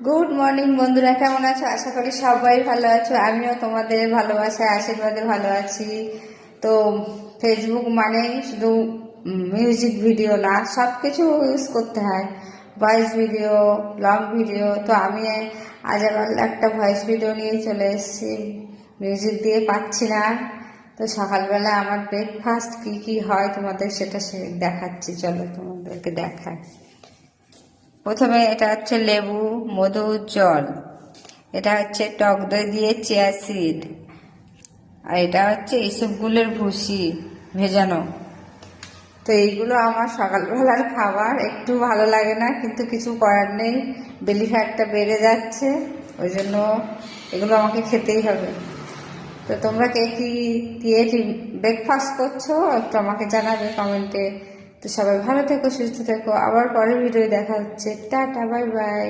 Good morning বন্ধুরা, কেমন আছো? আশা করি সবাই ভালো আছো। আমিও তোমাদের ভালোবাসায় আশীর্বাদে ভালো আছি। তো ফেসবুক মানে শুধু মিউজিক ভিডিও না, সব কিছু ইউজ করতে হয়। Voice video, long video. তো আমি আজ আবার একটা ভয়েস ভিডিও নিয়ে চলে এসেছি। মিউজিক দিয়ে পাচ্ছি না। তো সকালবেলা আমার ব্রেকফাস্ট কি কি হয় তোমাদের সেটা দেখাচ্ছি। চলো তোমাদেরকে দেখায়। প্রথমে এটা হচ্ছে লেবু, মধু, জল। এটা হচ্ছে টক দই দিয়ে চিয়া সিড। আর এটা হচ্ছে ইসবগুলের ভুসি ভেজানো। তো এইগুলো আমার সকালবেলার খাবার। একটু ভালো লাগে না, কিন্তু কিছু করার নেই। বেলি ফ্যাটটা বেড়ে যাচ্ছে, ওই জন্য এগুলো আমাকে খেতেই হবে। তো তোমরা কে কি দিয়ে ব্রেকফাস্ট করছো একটু আমাকে জানাবে কমেন্টে। তো সবাই ভালো থেকো, সুস্থ থেকো। আবার পরের ভিডিও দেখা হচ্ছে। Tata, bye bye.